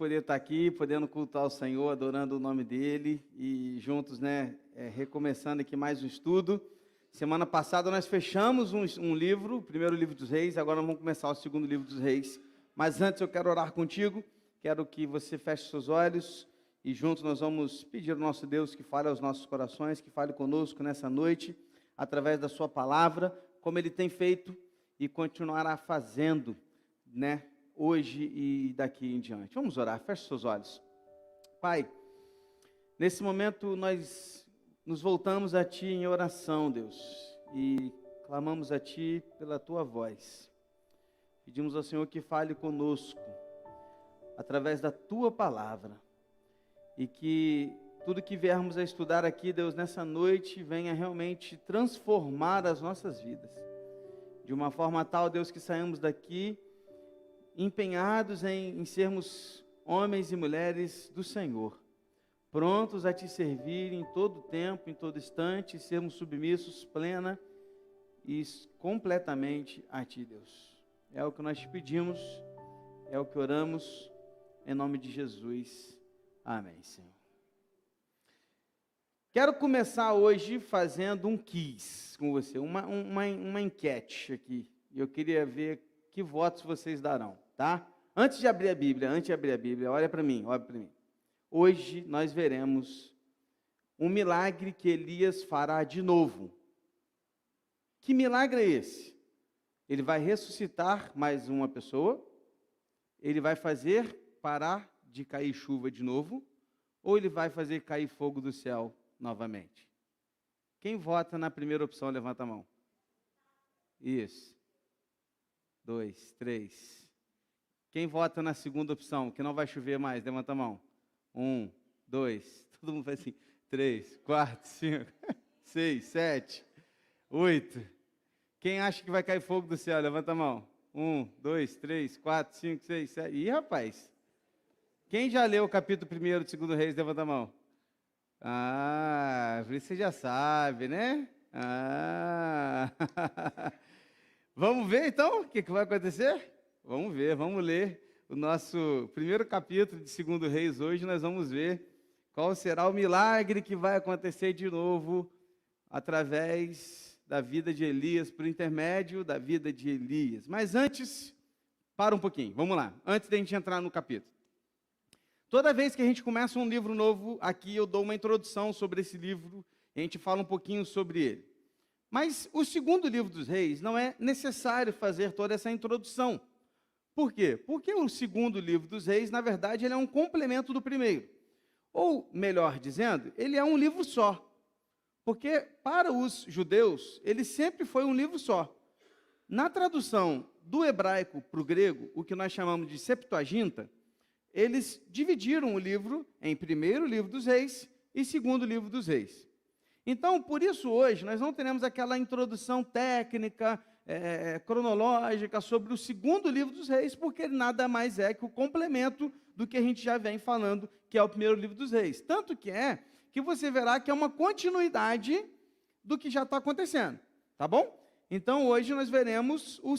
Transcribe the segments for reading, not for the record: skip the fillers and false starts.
poder estar aqui, podendo cultuar o Senhor, adorando o nome dEle e juntos, recomeçando aqui mais um estudo. Semana passada nós fechamos um livro, o primeiro livro dos reis, agora vamos começar o segundo livro dos reis. Mas antes eu quero orar contigo, quero que você feche seus olhos e juntos nós vamos pedir ao nosso Deus que fale aos nossos corações, que fale conosco nessa noite, através da sua palavra, como Ele tem feito e continuará fazendo, hoje e daqui em diante. Vamos orar, feche seus olhos. Pai, nesse momento nós nos voltamos a Ti em oração, Deus, e clamamos a Ti pela Tua voz. Pedimos ao Senhor que fale conosco, através da Tua palavra, e que tudo que viermos a estudar aqui, Deus, nessa noite, venha realmente transformar as nossas vidas, de uma forma tal, Deus, que saímos daqui empenhados em sermos homens e mulheres do Senhor, prontos a Te servir em todo tempo, em todo instante, sermos submissos plena e completamente a Ti, Deus. É o que nós te pedimos, é o que oramos, em nome de Jesus. Amém, Senhor. Quero começar hoje fazendo um quiz com você, uma enquete aqui. E eu queria ver que votos vocês darão, tá? Antes de abrir a Bíblia, olha para mim. Hoje nós veremos um milagre que Elias fará de novo. Que milagre é esse? Ele vai ressuscitar mais uma pessoa, ele vai fazer parar de cair chuva de novo, ou ele vai fazer cair fogo do céu novamente? Quem vota na primeira opção, levanta a mão. Isso. 2, 3. Quem vota na segunda opção, que não vai chover mais, levanta a mão. 1, 2, todo mundo faz assim. 3, 4, 5, 6, 7, 8. Quem acha que vai cair fogo do céu, levanta a mão. 1, 2, 3, 4, 5, 6, 7. Ih, rapaz. Quem já leu o capítulo 1 de 2 Reis, levanta a mão. Por isso você já sabe, né? Vamos ver então o que vai acontecer? Vamos ver, vamos ler o nosso primeiro capítulo de 2 Reis hoje. Nós vamos ver qual será o milagre que vai acontecer de novo através da vida de Elias, por intermédio da vida de Elias. Mas antes, para um pouquinho, vamos lá, antes da gente entrar no capítulo. Toda vez que a gente começa um livro novo, aqui eu dou uma introdução sobre esse livro, e a gente fala um pouquinho sobre ele. Mas o segundo livro dos reis, não é necessário fazer toda essa introdução. Por quê? Porque o segundo livro dos reis, na verdade, ele é um complemento do primeiro. Ou, melhor dizendo, ele é um livro só. Porque, para os judeus, ele sempre foi um livro só. Na tradução do hebraico para o grego, o que nós chamamos de Septuaginta, eles dividiram o livro em primeiro livro dos reis e segundo livro dos reis. Então, por isso hoje, nós não teremos aquela introdução técnica, cronológica sobre o segundo livro dos reis, porque ele nada mais é que o complemento do que a gente já vem falando, que é o primeiro livro dos reis. Tanto que você verá que é uma continuidade do que já está acontecendo, tá bom? Então, hoje nós veremos o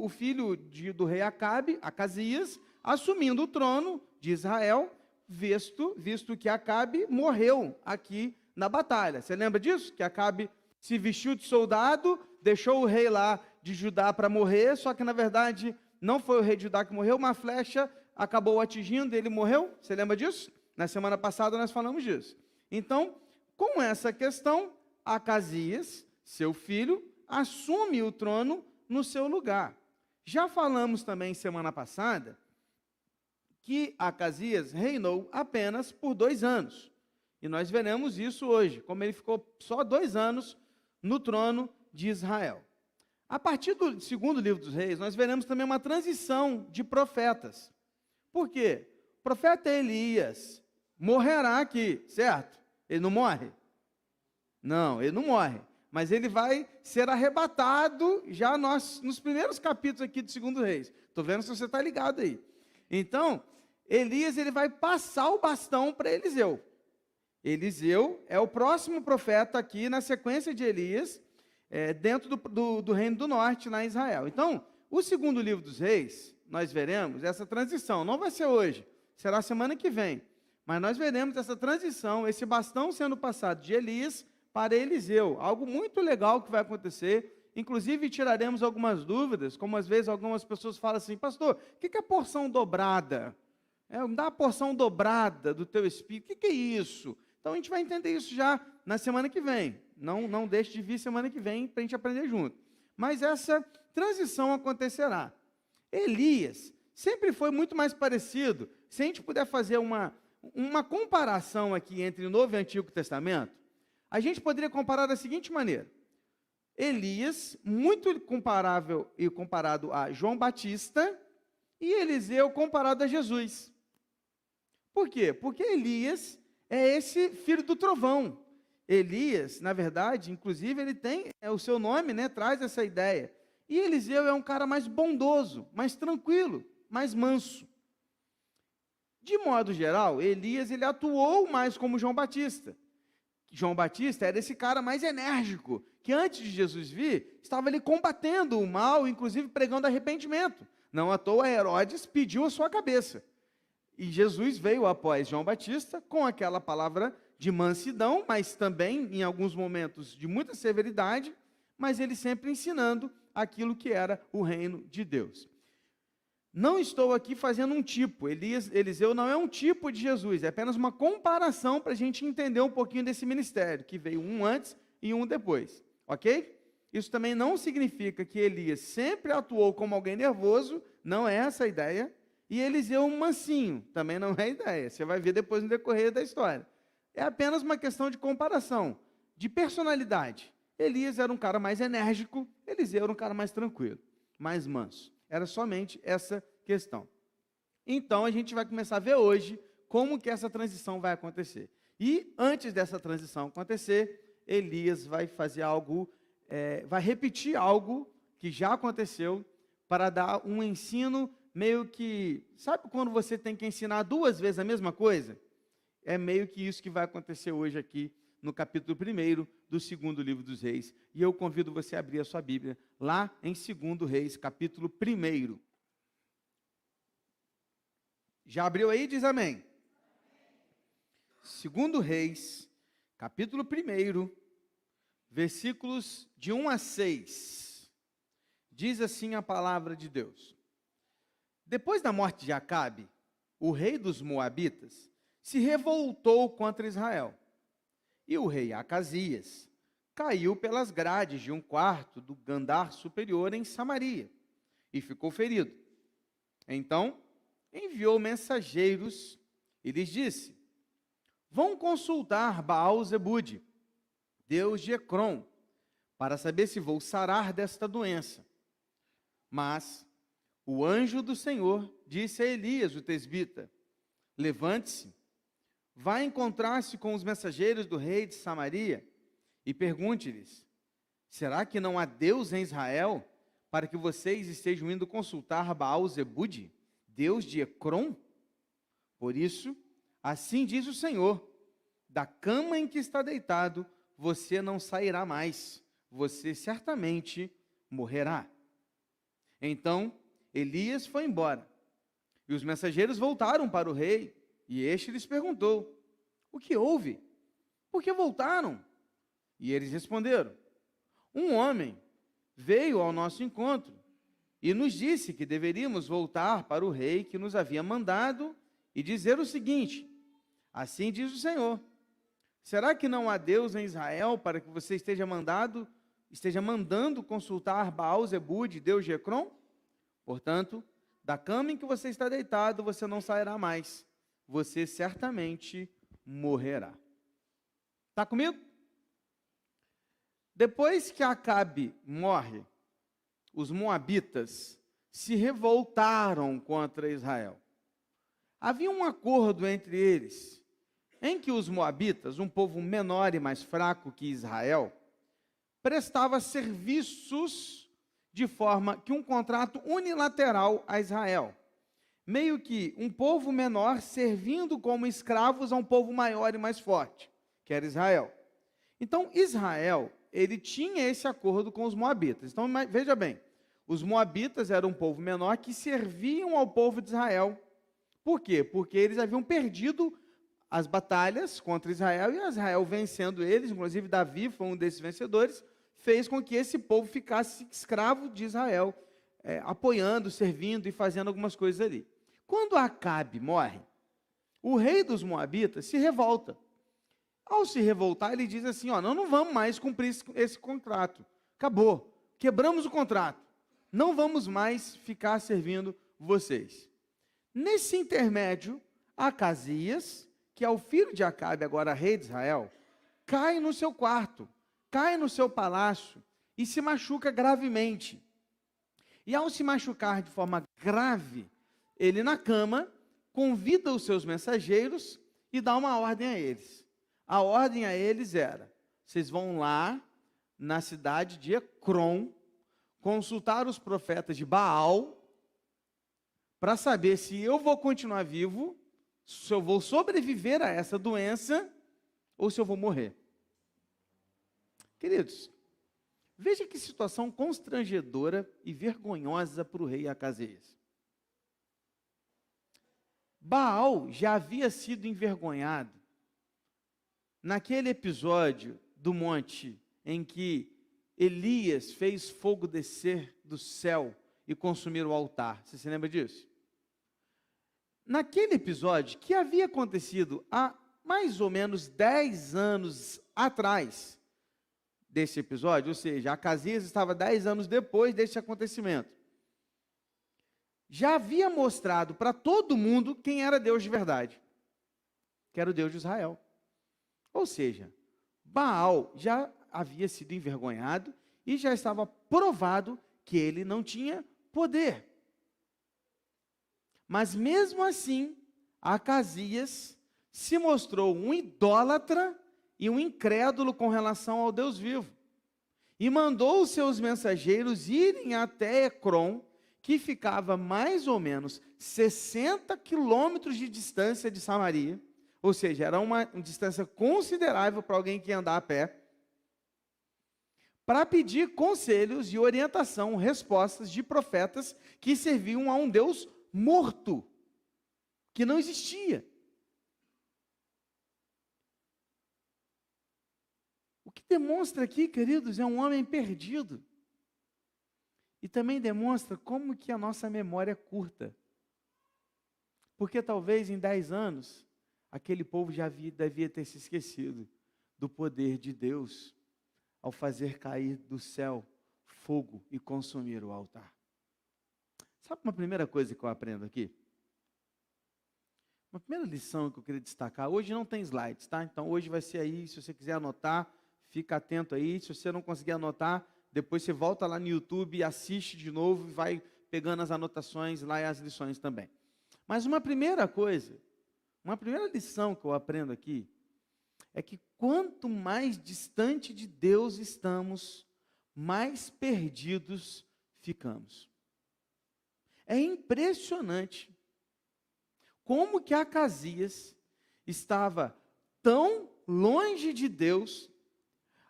filho do rei Acabe, Acasias, assumindo o trono de Israel, visto que Acabe morreu aqui na batalha. Você lembra disso? Que Acabe se vestiu de soldado, deixou o rei lá de Judá para morrer, só que na verdade não foi o rei de Judá que morreu, uma flecha acabou atingindo e ele morreu. Você lembra disso? Na semana passada nós falamos disso. Então, com essa questão, Acasias, seu filho, assume o trono no seu lugar. Já falamos também semana passada que Acasias reinou apenas por 2 anos. E nós veremos isso hoje, como ele ficou só 2 anos no trono de Israel. A partir do segundo livro dos reis, nós veremos também uma transição de profetas. Por quê? O profeta Elias morrerá aqui, certo? Ele não morre? Não, ele não morre. Mas ele vai ser arrebatado já nos primeiros capítulos aqui do segundo reis. Estou vendo se você está ligado aí. Então, Elias ele vai passar o bastão para Eliseu. Eliseu é o próximo profeta aqui na sequência de Elias, dentro do reino do norte, lá em Israel. Então, o segundo livro dos reis, nós veremos essa transição. Não vai ser hoje, será semana que vem. Mas nós veremos essa transição, esse bastão sendo passado de Elias para Eliseu. Algo muito legal que vai acontecer. Inclusive, tiraremos algumas dúvidas, como às vezes algumas pessoas falam assim, pastor, o que é porção dobrada? Dá a porção dobrada do teu espírito, o que é isso? Então, a gente vai entender isso já na semana que vem. Não deixe de vir semana que vem para a gente aprender junto. Mas essa transição acontecerá. Elias sempre foi muito mais parecido. Se a gente puder fazer uma comparação aqui entre o Novo e o Antigo Testamento, a gente poderia comparar da seguinte maneira. Elias, muito comparável e comparado a João Batista, e Eliseu comparado a Jesus. Por quê? Porque Elias é esse filho do trovão. Elias, na verdade, inclusive, ele tem o seu nome, né, traz essa ideia. E Eliseu é um cara mais bondoso, mais tranquilo, mais manso. De modo geral, Elias ele atuou mais como João Batista. João Batista era esse cara mais enérgico, que antes de Jesus vir, estava ali combatendo o mal, inclusive pregando arrependimento. Não à toa Herodes pediu a sua cabeça. E Jesus veio após João Batista com aquela palavra de mansidão, mas também em alguns momentos de muita severidade, mas ele sempre ensinando aquilo que era o reino de Deus. Não estou aqui fazendo um tipo, Eliseu não é um tipo de Jesus, é apenas uma comparação para a gente entender um pouquinho desse ministério, que veio um antes e um depois, ok? Isso também não significa que Elias sempre atuou como alguém nervoso, não é essa a ideia, e Eliseu um mansinho, também não é a ideia, você vai ver depois no decorrer da história. É apenas uma questão de comparação, de personalidade. Elias era um cara mais enérgico, Eliseu era um cara mais tranquilo, mais manso. Era somente essa questão. Então, a gente vai começar a ver hoje como que essa transição vai acontecer. E, antes dessa transição acontecer, Elias vai fazer algo, vai repetir algo que já aconteceu para dar um ensino meio que... Sabe quando você tem que ensinar duas vezes a mesma coisa? É meio que isso que vai acontecer hoje aqui no capítulo 1 do segundo livro dos Reis. E eu convido você a abrir a sua Bíblia lá em 2 Reis, capítulo 1. Já abriu aí? Diz amém. 2 Reis, capítulo 1, versículos de 1 a 6. Diz assim a palavra de Deus. Depois da morte de Acabe, o rei dos Moabitas se revoltou contra Israel. E o rei Acasias caiu pelas grades de um quarto do andar superior em Samaria e ficou ferido. Então, enviou mensageiros e lhes disse: vão consultar Baal-Zebude, deus de Ecrom, para saber se vou sarar desta doença. Mas o anjo do Senhor disse a Elias, o tesbita: levante-se, vá encontrar-se com os mensageiros do rei de Samaria e pergunte-lhes: será que não há Deus em Israel para que vocês estejam indo consultar Baal-Zebude, deus de Ecrom? Por isso, assim diz o Senhor: da cama em que está deitado, você não sairá mais, você certamente morrerá. Então, Elias foi embora, e os mensageiros voltaram para o rei, e este lhes perguntou: o que houve? Por que voltaram? E eles responderam: um homem veio ao nosso encontro e nos disse que deveríamos voltar para o rei que nos havia mandado e dizer o seguinte: assim diz o Senhor, será que não há Deus em Israel para que você esteja mandando consultar Baal-Zebude, deus de Ecrom? Portanto, da cama em que você está deitado, você não sairá mais, você certamente morrerá. Está comigo? Depois que Acabe morre, os moabitas se revoltaram contra Israel. Havia um acordo entre eles, em que os moabitas, um povo menor e mais fraco que Israel, prestava serviços de forma que um contrato unilateral a Israel. Meio que um povo menor servindo como escravos a um povo maior e mais forte, que era Israel. Então, Israel, ele tinha esse acordo com os moabitas. Então, veja bem, os moabitas eram um povo menor que serviam ao povo de Israel Por quê? Porque eles haviam perdido as batalhas contra Israel, e Israel vencendo eles, inclusive Davi foi um desses vencedores, fez com que esse povo ficasse escravo de Israel, apoiando, servindo e fazendo algumas coisas ali. Quando Acabe morre, o rei dos Moabitas se revolta. Ao se revoltar, ele diz assim, não vamos mais cumprir esse contrato. Acabou. Quebramos o contrato. Não vamos mais ficar servindo vocês. Nesse intermédio, Acasias, que é o filho de Acabe, agora rei de Israel, cai no seu quarto, cai no seu palácio e se machuca gravemente. E ao se machucar de forma grave, ele na cama convida os seus mensageiros e dá uma ordem a eles. A ordem a eles era: vocês vão lá na cidade de Ecrom, consultar os profetas de Baal, para saber se eu vou continuar vivo, se eu vou sobreviver a essa doença, ou se eu vou morrer. Queridos, veja que situação constrangedora e vergonhosa para o rei Acasias. Baal já havia sido envergonhado naquele episódio do monte em que Elias fez fogo descer do céu e consumir o altar. Você se lembra disso? Naquele episódio, que havia acontecido há mais ou menos 10 anos atrás desse episódio, ou seja, Acasias estava 10 anos depois desse acontecimento, já havia mostrado para todo mundo quem era Deus de verdade, que era o Deus de Israel. Ou seja, Baal já havia sido envergonhado e já estava provado que ele não tinha poder. Mas mesmo assim, Acasias se mostrou um idólatra e um incrédulo com relação ao Deus vivo. E mandou os seus mensageiros irem até Ecrom, que ficava mais ou menos 60 quilômetros de distância de Samaria, ou seja, era uma distância considerável para alguém que ia andar a pé, para pedir conselhos e orientação, respostas de profetas que serviam a um Deus morto, que não existia. O que demonstra aqui, queridos, é um homem perdido. E também demonstra como que a nossa memória é curta. Porque talvez em 10 anos, aquele povo já devia ter se esquecido do poder de Deus ao fazer cair do céu fogo e consumir o altar. Sabe uma primeira coisa que eu aprendo aqui? Uma primeira lição que eu queria destacar, hoje não tem slides, tá? Então hoje vai ser aí, se você quiser anotar, fica atento aí, se você não conseguir anotar, depois você volta lá no YouTube e assiste de novo e vai pegando as anotações lá e as lições também. Mas uma primeira coisa, uma primeira lição que eu aprendo aqui, é que quanto mais distante de Deus estamos, mais perdidos ficamos. É impressionante como que Acasias estava tão longe de Deus,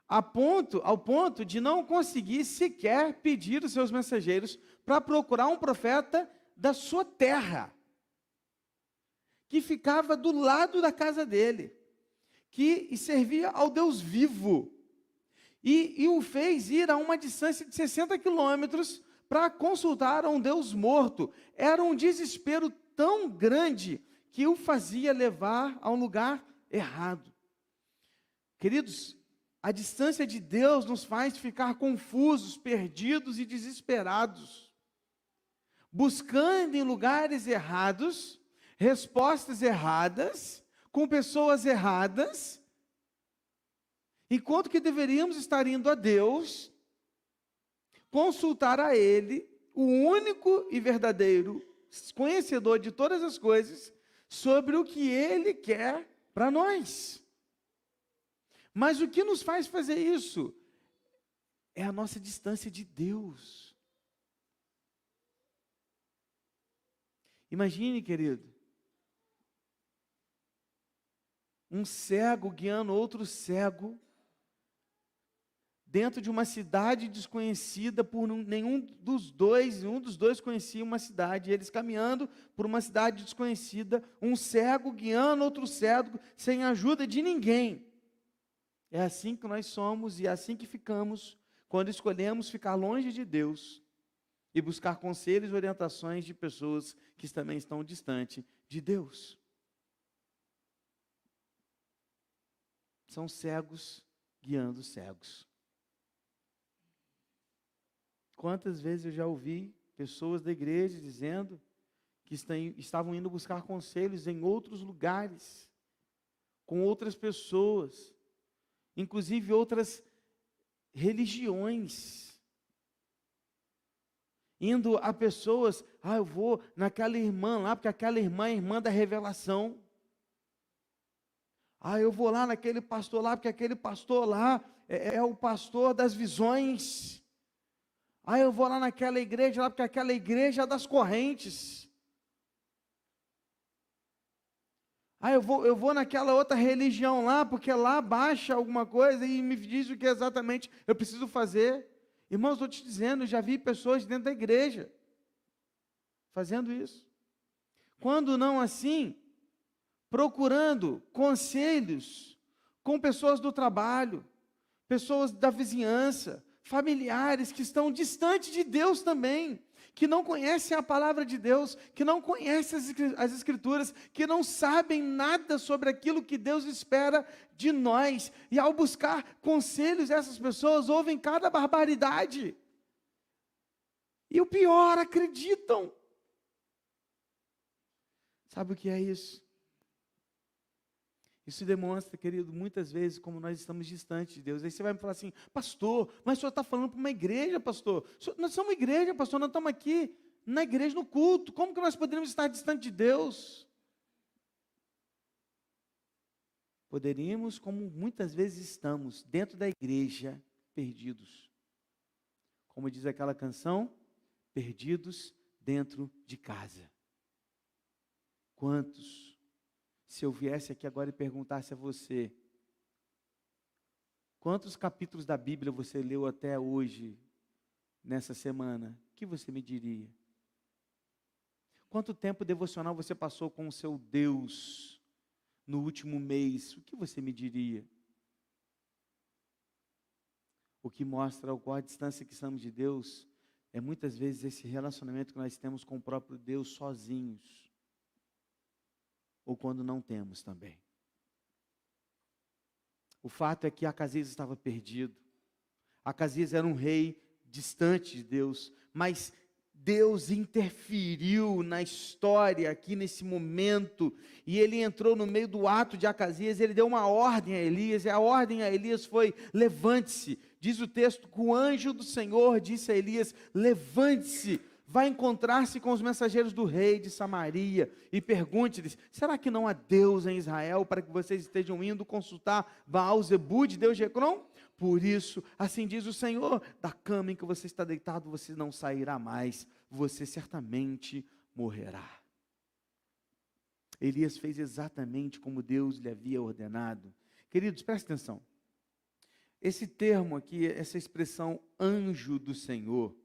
ao ponto de não conseguir sequer pedir os seus mensageiros para procurar um profeta da sua terra, que ficava do lado da casa dele, que servia ao Deus vivo, e o fez ir a uma distância de 60 quilômetros para consultar a um Deus morto. Era um desespero tão grande que o fazia levar a um lugar errado. Queridos, a distância de Deus nos faz ficar confusos, perdidos e desesperados, buscando em lugares errados, respostas erradas, com pessoas erradas, enquanto que deveríamos estar indo a Deus, consultar a Ele, o único e verdadeiro conhecedor de todas as coisas, sobre o que Ele quer para nós. Mas o que nos faz fazer isso? É a nossa distância de Deus. Imagine, querido, um cego guiando outro cego, dentro de uma cidade desconhecida por nenhum dos dois. Um dos dois conhecia uma cidade. Eles caminhando por uma cidade desconhecida, um cego guiando outro cego, sem ajuda de ninguém. É assim que nós somos e é assim que ficamos quando escolhemos ficar longe de Deus e buscar conselhos e orientações de pessoas que também estão distantes de Deus. São cegos guiando cegos. Quantas vezes eu já ouvi pessoas da igreja dizendo que estavam indo buscar conselhos em outros lugares, com outras pessoas, inclusive outras religiões, indo a pessoas, eu vou naquela irmã lá, porque aquela irmã é a irmã da revelação. Eu vou lá naquele pastor lá, porque aquele pastor lá é o pastor das visões. Eu vou lá naquela igreja lá, porque aquela igreja é das correntes. Eu vou naquela outra religião lá, porque lá baixa alguma coisa e me diz o que exatamente eu preciso fazer. Irmãos, estou te dizendo, eu já vi pessoas dentro da igreja fazendo isso. Quando não assim, procurando conselhos com pessoas do trabalho, pessoas da vizinhança, familiares que estão distantes de Deus também, que não conhecem a palavra de Deus, que não conhecem as Escrituras, que não sabem nada sobre aquilo que Deus espera de nós, e ao buscar conselhos, essas pessoas ouvem cada barbaridade, e o pior, acreditam. Sabe o que é isso? Isso demonstra, querido, muitas vezes como nós estamos distantes de Deus. Aí você vai me falar assim, pastor, mas o senhor está falando para uma igreja, pastor. Nós somos uma igreja, pastor, nós estamos aqui na igreja, no culto. Como que nós poderíamos estar distante de Deus? Poderíamos, como muitas vezes estamos, dentro da igreja, perdidos. Como diz aquela canção, perdidos dentro de casa. Quantos? Se eu viesse aqui agora e perguntasse a você, quantos capítulos da Bíblia você leu até hoje, nessa semana, o que você me diria? Quanto tempo devocional você passou com o seu Deus no último mês? O que você me diria? O que mostra qual a distância que estamos de Deus é muitas vezes esse relacionamento que nós temos com o próprio Deus sozinhos. Ou quando não temos também. O fato é que Acasias estava perdido. Acasias era um rei distante de Deus, mas Deus interferiu na história aqui nesse momento, e ele entrou no meio do ato de Acasias, ele deu uma ordem a Elias, e a ordem a Elias foi, levante-se. Diz o texto que o anjo do Senhor disse a Elias, levante-se, vai encontrar-se com os mensageiros do rei de Samaria e pergunte-lhes, será que não há Deus em Israel para que vocês estejam indo consultar Baal-Zebub, Deus de Ecrom? Por isso, assim diz o Senhor, da cama em que você está deitado, você não sairá mais, você certamente morrerá. Elias fez exatamente como Deus lhe havia ordenado. Queridos, prestem atenção. Esse termo aqui, essa expressão anjo do Senhor,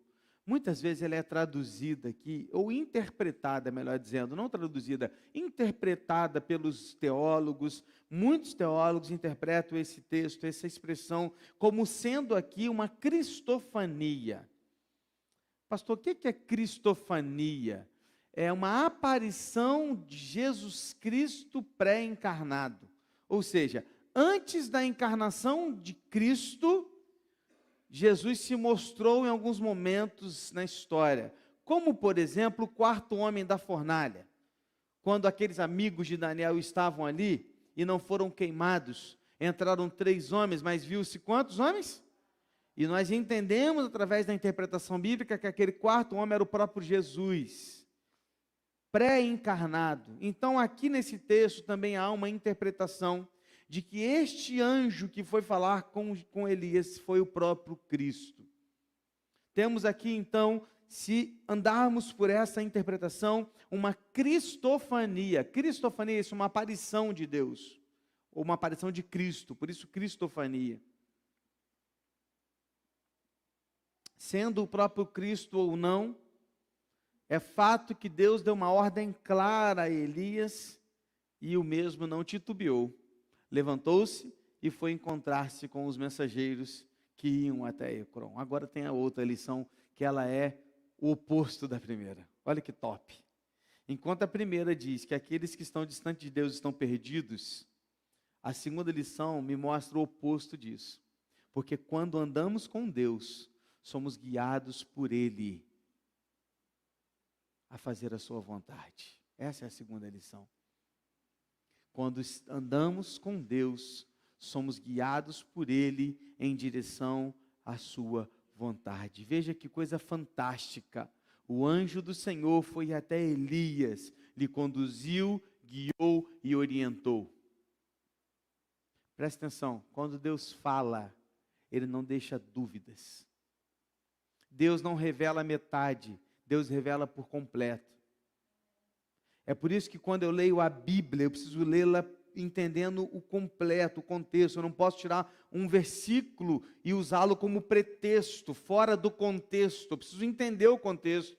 muitas vezes ela é traduzida aqui, ou interpretada, melhor dizendo, não traduzida, interpretada pelos teólogos. Muitos teólogos interpretam esse texto, essa expressão, como sendo aqui uma cristofania. Pastor, o que é cristofania? É uma aparição de Jesus Cristo pré-encarnado. Ou seja, antes da encarnação de Cristo, Jesus se mostrou em alguns momentos na história, como por exemplo o quarto homem da fornalha, quando aqueles amigos de Daniel estavam ali e não foram queimados, entraram 3 homens, mas viu-se quantos homens? E nós entendemos através da interpretação bíblica que aquele quarto homem era o próprio Jesus, pré-encarnado. Então aqui nesse texto também há uma interpretação de que este anjo que foi falar com Elias foi o próprio Cristo. Temos aqui então, se andarmos por essa interpretação, uma cristofania. Cristofania é isso, uma aparição de Deus, ou uma aparição de Cristo, por isso cristofania. sendo o próprio Cristo ou não, é fato que Deus deu uma ordem clara a Elias e o mesmo não titubeou. Levantou-se e foi encontrar-se com os mensageiros que iam até Ecrom. Agora tem a outra lição, que ela é o oposto da primeira. Olha que top. Enquanto a primeira diz que aqueles que estão distantes de Deus estão perdidos, a segunda lição me mostra o oposto disso. Porque quando andamos com Deus, somos guiados por Ele a fazer a sua vontade. Essa é a segunda lição. Quando andamos com Deus, somos guiados por Ele em direção à sua vontade. Veja que coisa fantástica. O anjo do Senhor foi até Elias, lhe conduziu, guiou e orientou. Presta atenção, quando Deus fala, Ele não deixa dúvidas. Deus não revela metade, Deus revela por completo. É por isso que quando eu leio a Bíblia, eu preciso lê-la entendendo o completo, o contexto. Eu não posso tirar um versículo e usá-lo como pretexto, fora do contexto. Eu preciso entender o contexto.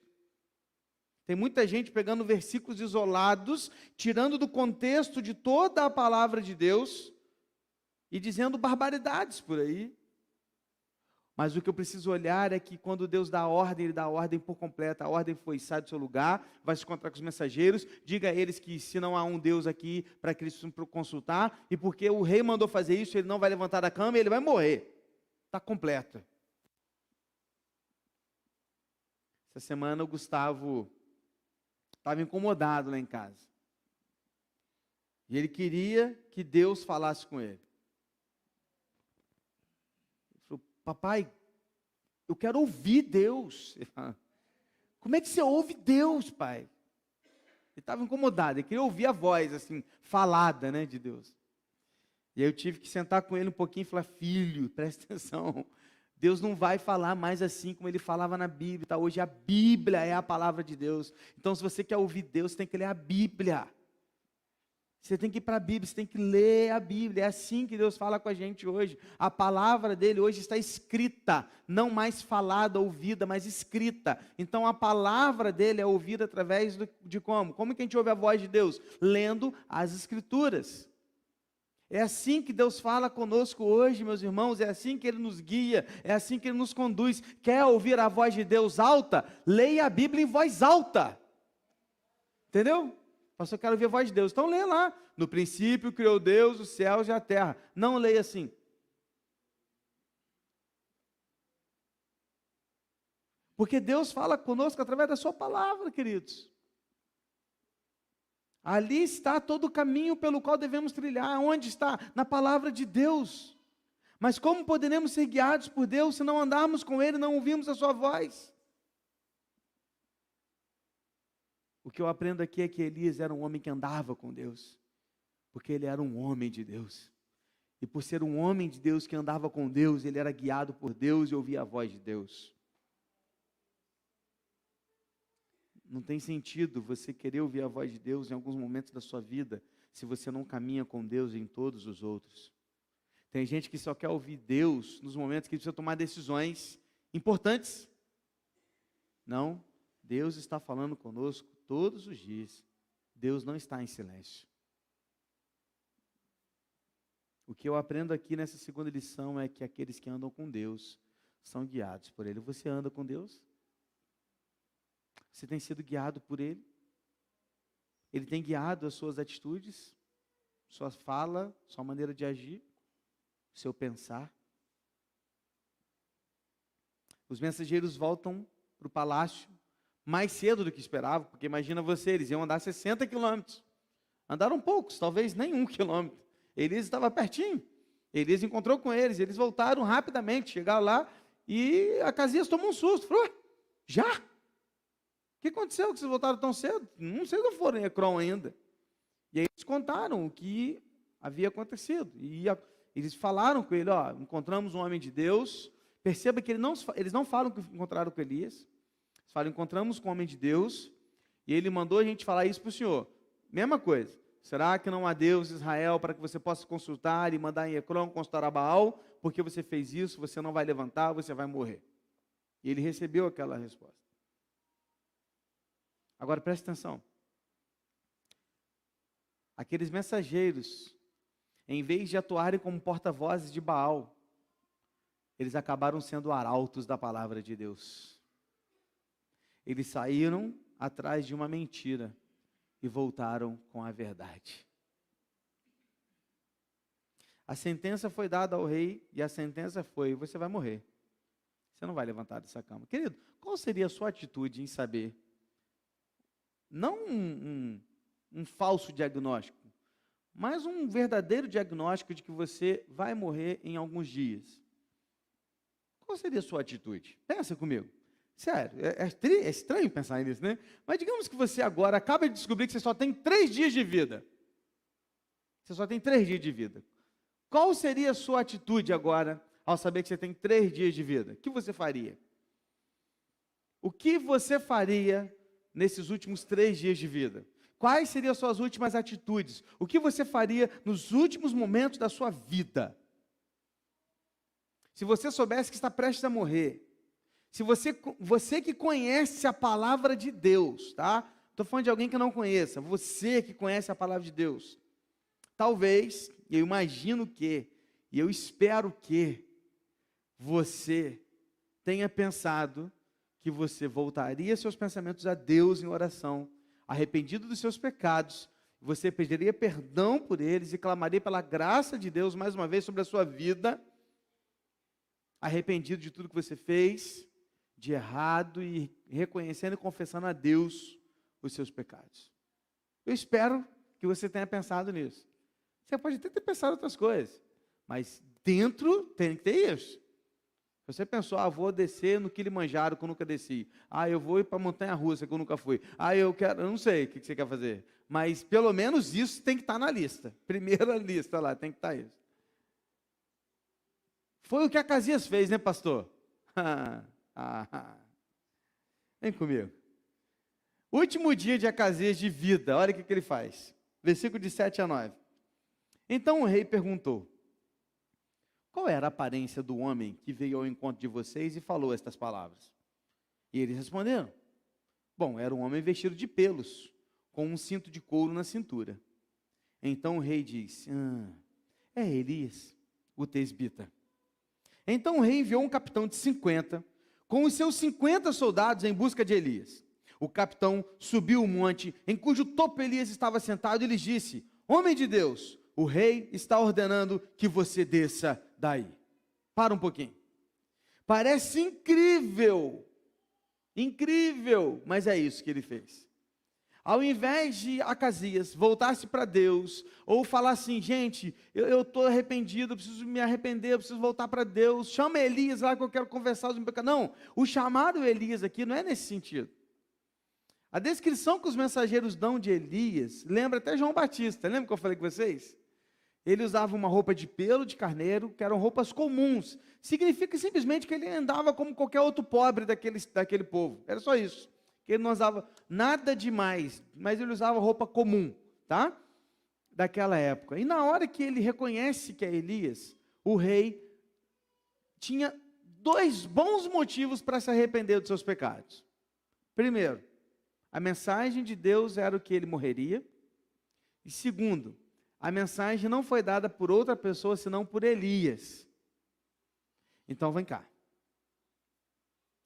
Tem muita gente pegando versículos isolados, tirando do contexto de toda a palavra de Deus e dizendo barbaridades por aí. Mas o que eu preciso olhar é que quando Deus dá a ordem, Ele dá a ordem por completa. A ordem foi: sai do seu lugar, vai se encontrar com os mensageiros, diga a eles que se não há um Deus aqui para que eles precisam consultar, e porque o rei mandou fazer isso, ele não vai levantar da cama e ele vai morrer. Está completa. Essa semana o Gustavo estava incomodado lá em casa. E ele queria que Deus falasse com ele. Papai, eu quero ouvir Deus. Como é que você ouve Deus, pai? Ele estava incomodado, ele queria ouvir a voz, assim, falada, né, de Deus. E aí eu tive que sentar com ele um pouquinho e falar: filho, presta atenção, Deus não vai falar mais assim como Ele falava na Bíblia, tá? Hoje a Bíblia é a palavra de Deus. Então, se você quer ouvir Deus, você tem que ler a Bíblia. Você tem que ir para a Bíblia, você tem que ler a Bíblia. É assim que Deus fala com a gente hoje. A palavra dele hoje está escrita, não mais falada, ouvida, mas escrita. Então a palavra dele é ouvida através de como? Como que a gente ouve a voz de Deus? Lendo as Escrituras. É assim que Deus fala conosco hoje, meus irmãos. É assim que Ele nos guia, é assim que Ele nos conduz. Quer ouvir a voz de Deus alta? Leia a Bíblia em voz alta. Entendeu? Pastor, eu quero ouvir a voz de Deus. Então lê lá. No princípio criou Deus os céus e a terra. Não leia assim. Porque Deus fala conosco através da sua palavra, queridos. Ali está todo o caminho pelo qual devemos trilhar. Onde está? Na palavra de Deus. Mas como poderemos ser guiados por Deus se não andarmos com Ele e não ouvirmos a sua voz? O que eu aprendo aqui é que Elias era um homem que andava com Deus, porque ele era um homem de Deus. E por ser um homem de Deus que andava com Deus, ele era guiado por Deus e ouvia a voz de Deus. Não tem sentido você querer ouvir a voz de Deus em alguns momentos da sua vida, se você não caminha com Deus em todos os outros. Tem gente que só quer ouvir Deus nos momentos que precisa tomar decisões importantes. Não, Deus está falando conosco todos os dias. Deus não está em silêncio. O que eu aprendo aqui nessa segunda lição é que aqueles que andam com Deus são guiados por Ele. Você anda com Deus? Você tem sido guiado por Ele? Ele tem guiado as suas atitudes, sua fala, sua maneira de agir, seu pensar. Os mensageiros voltam para o palácio mais cedo do que esperavam, porque imagina você, eles iam andar 60 quilômetros. Andaram poucos, talvez nem 1 quilômetro. Elias estava pertinho. Elias encontrou com eles, eles voltaram rapidamente, chegaram lá e Acasias tomou um susto. Falou: já? O que aconteceu que vocês voltaram tão cedo? Não sei se foram em Ecrom ainda. E aí eles contaram o que havia acontecido. E eles falaram com ele: ó, encontramos um homem de Deus. Perceba que eles não falam que encontraram com Elias. Eles falam: encontramos com um homem de Deus. E ele mandou a gente falar isso para o Senhor. Mesma coisa. Será que não há Deus em Israel para que você possa consultar e mandar em Ecrom consultar a Baal? Porque você fez isso, você não vai levantar, você vai morrer. E ele recebeu aquela resposta. Agora preste atenção. Aqueles mensageiros, em vez de atuarem como porta-vozes de Baal, eles acabaram sendo arautos da palavra de Deus. Eles saíram atrás de uma mentira e voltaram com a verdade. A sentença foi dada ao rei e a sentença foi: você vai morrer. Você não vai levantar dessa cama. Querido, qual seria a sua atitude em saber? Não um falso diagnóstico, mas um verdadeiro diagnóstico de que você vai morrer em alguns dias. Qual seria a sua atitude? Pensa comigo. Sério, é estranho pensar nisso, né? Mas digamos que você agora acaba de descobrir que você só tem 3 dias de vida. Você só tem 3 dias de vida. Qual seria a sua atitude agora, ao saber que você tem 3 dias de vida? O que você faria? O que você faria nesses últimos 3 dias de vida? Quais seriam as suas últimas atitudes? O que você faria nos últimos momentos da sua vida? Se você soubesse que está prestes a morrer, se você que conhece a palavra de Deus, tá? Estou falando de alguém que não conheça, você que conhece a palavra de Deus, talvez, eu imagino que, e eu espero que, você tenha pensado que você voltaria seus pensamentos a Deus em oração, arrependido dos seus pecados, você pediria perdão por eles e clamaria pela graça de Deus mais uma vez sobre a sua vida, arrependido de tudo que você fez, de errado, e reconhecendo e confessando a Deus os seus pecados. Eu espero que você tenha pensado nisso. Você pode até ter pensado em outras coisas, mas dentro tem que ter isso. Você pensou: vou descer no Kilimanjaro, que eu nunca desci. Eu vou ir para a montanha-russa, que eu nunca fui. Eu não sei o que você quer fazer. Mas pelo menos isso tem que estar na lista. Primeira lista lá, tem que estar isso. Foi o que Acasias fez, né, pastor? Vem comigo. Último dia de Acasias de vida, olha o que ele faz. Versículo de 7 a 9. Então o rei perguntou: qual era a aparência do homem que veio ao encontro de vocês e falou estas palavras? E eles responderam: bom, era um homem vestido de pelos, com um cinto de couro na cintura. Então o rei disse: é Elias, o tesbita. Então o rei enviou um capitão de 50, com os seus 50 soldados em busca de Elias. O capitão subiu o monte, em cujo topo Elias estava sentado, e lhes disse: homem de Deus, o rei está ordenando que você desça daí. Para um pouquinho. Parece incrível, mas é isso que ele fez. Ao invés de Acasias voltar-se para Deus, ou falar assim: gente, eu estou arrependido, eu preciso me arrepender, eu preciso voltar para Deus, chama Elias lá que eu quero conversar os meus pecados. Não, o chamado Elias aqui não é nesse sentido. A descrição que os mensageiros dão de Elias, lembra até João Batista, lembra que eu falei com vocês? Ele usava uma roupa de pelo de carneiro, que eram roupas comuns. Significa simplesmente que ele andava como qualquer outro pobre daquele povo. Era só isso. Que ele não usava nada demais, mas ele usava roupa comum, tá? Daquela época. E na hora que ele reconhece que é Elias, o rei tinha 2 bons motivos para se arrepender dos seus pecados. Primeiro, a mensagem de Deus era o que ele morreria. E segundo, a mensagem não foi dada por outra pessoa, senão por Elias. Então, vem cá.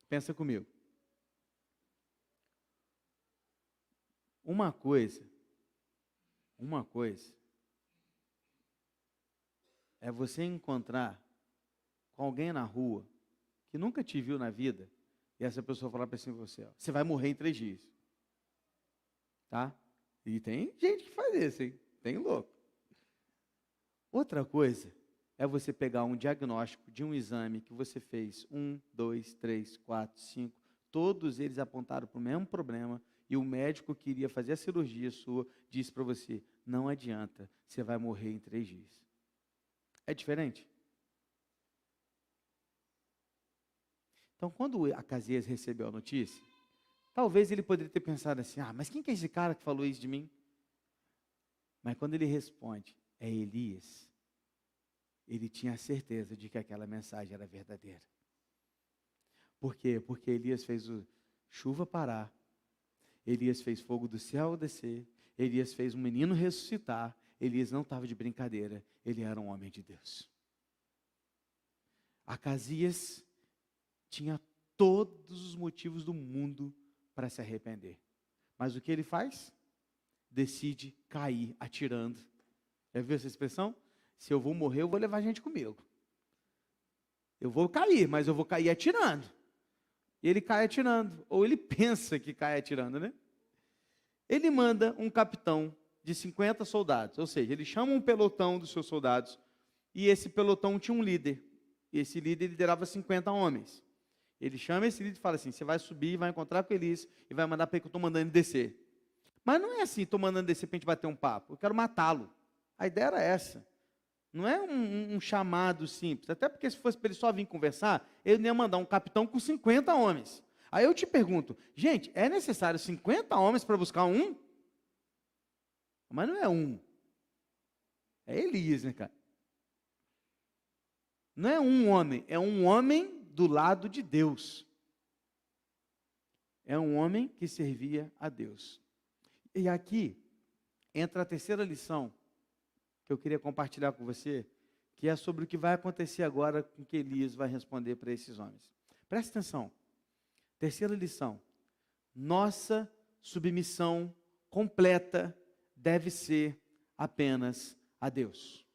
Pensa comigo. Uma coisa é você encontrar com alguém na rua que nunca te viu na vida e essa pessoa falar para você: você vai morrer em 3 dias. Tá? E tem gente que faz isso, hein? Tem louco. Outra coisa é você pegar um diagnóstico de um exame que você fez, 1, 2, 3, 4, 5, todos eles apontaram para o mesmo problema, e o médico que iria fazer a cirurgia sua disse para você: não adianta, você vai morrer em 3 dias. É diferente? Então, quando Acasias recebeu a notícia, talvez ele poderia ter pensado assim: mas quem que é esse cara que falou isso de mim? Mas quando ele responde: é Elias, ele tinha a certeza de que aquela mensagem era verdadeira. Por quê? Porque Elias fez chuva parar, Elias fez fogo do céu descer, Elias fez um menino ressuscitar. Elias não estava de brincadeira, ele era um homem de Deus. Acasias tinha todos os motivos do mundo para se arrepender. Mas o que ele faz? Decide cair atirando. Já viu essa expressão? Se eu vou morrer, eu vou levar gente comigo. Eu vou cair, mas eu vou cair atirando. E ele cai atirando, ou ele pensa que cai atirando, né? Ele manda um capitão de 50 soldados, ou seja, ele chama um pelotão dos seus soldados, e esse pelotão tinha um líder. E esse líder liderava 50 homens. Ele chama esse líder e fala assim: você vai subir, vai encontrar com Elias e vai mandar para ele que eu estou mandando ele descer. Mas não é assim, estou mandando descer para a gente bater um papo. Eu quero matá-lo. A ideia era essa. Não é um chamado simples. Até porque se fosse para ele só vir conversar, ele não ia mandar um capitão com 50 homens. Aí eu te pergunto, gente, é necessário 50 homens para buscar um? Mas não é um. É Elias, né, cara? Não é um homem do lado de Deus. É um homem que servia a Deus. E aqui entra a terceira lição que eu queria compartilhar com você, que é sobre o que vai acontecer agora com que Elias vai responder para esses homens. Preste atenção. Terceira lição. Nossa submissão completa deve ser apenas a Deus.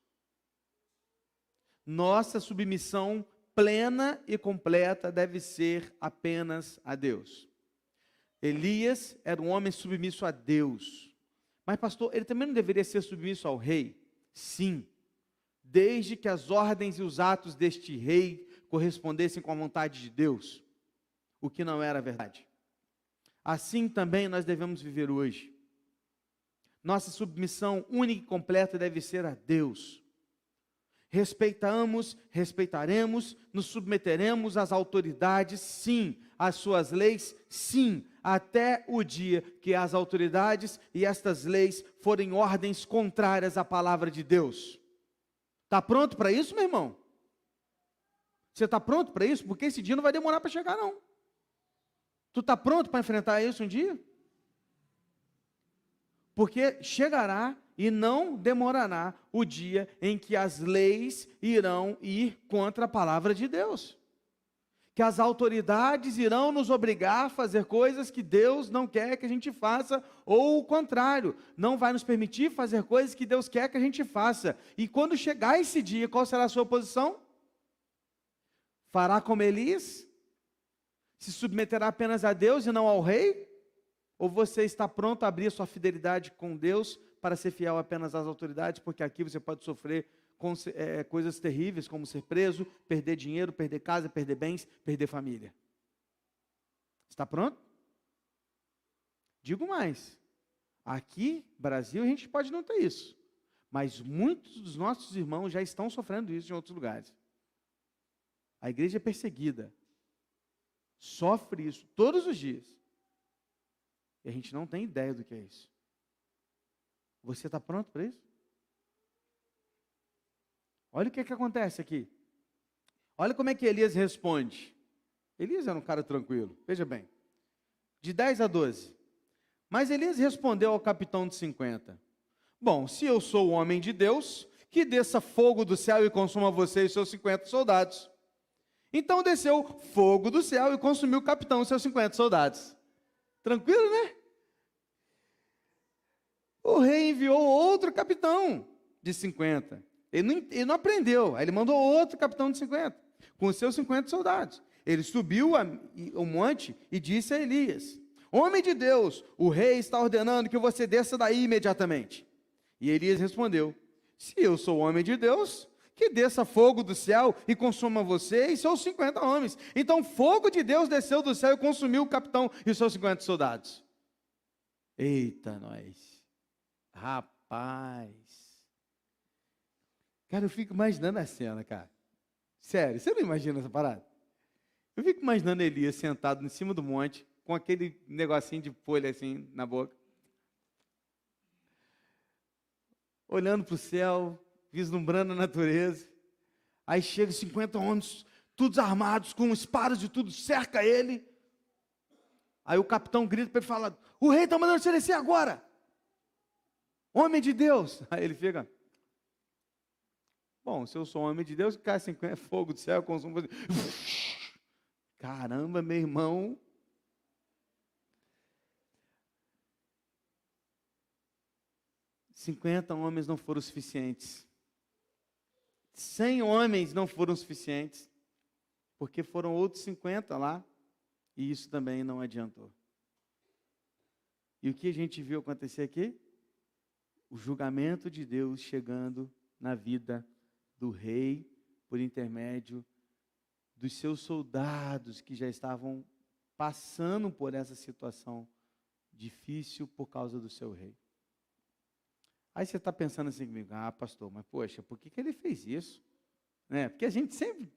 Nossa submissão plena e completa deve ser apenas a Deus. Elias era um homem submisso a Deus. Mas, pastor, ele também não deveria ser submisso ao rei? Sim, desde que as ordens e os atos deste rei correspondessem com a vontade de Deus, o que não era verdade. Assim também nós devemos viver hoje. Nossa submissão única e completa deve ser a Deus. Respeitaremos, nos submeteremos às autoridades, sim, às suas leis, sim, até o dia que as autoridades e estas leis forem ordens contrárias à palavra de Deus. Está pronto para isso, meu irmão? Você está pronto para isso? Porque esse dia não vai demorar para chegar, não. Tu está pronto para enfrentar isso um dia? Porque chegará e não demorará o dia em que as leis irão ir contra a palavra de Deus. Que as autoridades irão nos obrigar a fazer coisas que Deus não quer que a gente faça, ou o contrário, não vai nos permitir fazer coisas que Deus quer que a gente faça. E quando chegar esse dia, qual será a sua posição? Fará como Elias? Se submeterá apenas a Deus e não ao rei? Ou você está pronto a abrir sua fidelidade com Deus para ser fiel apenas às autoridades? Porque aqui você pode sofrer coisas terríveis, como ser preso, perder dinheiro, perder casa, perder bens, perder família. Está pronto? Digo mais. Aqui, Brasil, a gente pode não ter isso. Mas muitos dos nossos irmãos já estão sofrendo isso em outros lugares. A igreja é perseguida. Sofre isso todos os dias. E a gente não tem ideia do que é isso. Você está pronto para isso? Olha o que acontece aqui. Olha como é que Elias responde. Elias era um cara tranquilo, veja bem. De 10 a 12. Mas Elias respondeu ao capitão de 50. Bom, se eu sou o homem de Deus, que desça fogo do céu e consuma você e seus 50 soldados. Então desceu fogo do céu e consumiu o capitão e seus 50 soldados. Tranquilo, né? O rei enviou outro capitão de 50. Ele não aprendeu. Aí ele mandou outro capitão de 50, com os seus 50 soldados. Ele subiu o monte e disse a Elias: homem de Deus, o rei está ordenando que você desça daí imediatamente. E Elias respondeu: se eu sou homem de Deus, que desça fogo do céu e consuma você e seus 50 homens. Então fogo de Deus desceu do céu e consumiu o capitão e os seus 50 soldados. Eita, nós. Rapaz. Cara, eu fico imaginando a cena, cara. Sério, você não imagina essa parada? Eu fico imaginando Elias sentado em cima do monte, com aquele negocinho de folha assim na boca. Olhando para o céu, vislumbrando a natureza. Aí chega 50 homens, todos armados, com espadas e tudo, cerca ele. Aí o capitão grita para ele falar: o rei está mandando você descer agora, homem de Deus. Aí ele fica: bom, se eu sou homem de Deus, cai 50 fogo do céu, consumo. Caramba, meu irmão. 50 homens não foram suficientes. 100 homens não foram suficientes. Porque foram outros 50 lá. E isso também não adiantou. E o que a gente viu acontecer aqui? O julgamento de Deus chegando na vida do rei, por intermédio dos seus soldados que já estavam passando por essa situação difícil por causa do seu rei. Aí você está pensando assim comigo: ah, pastor, mas poxa, por que ele fez isso? Né? Porque a gente sempre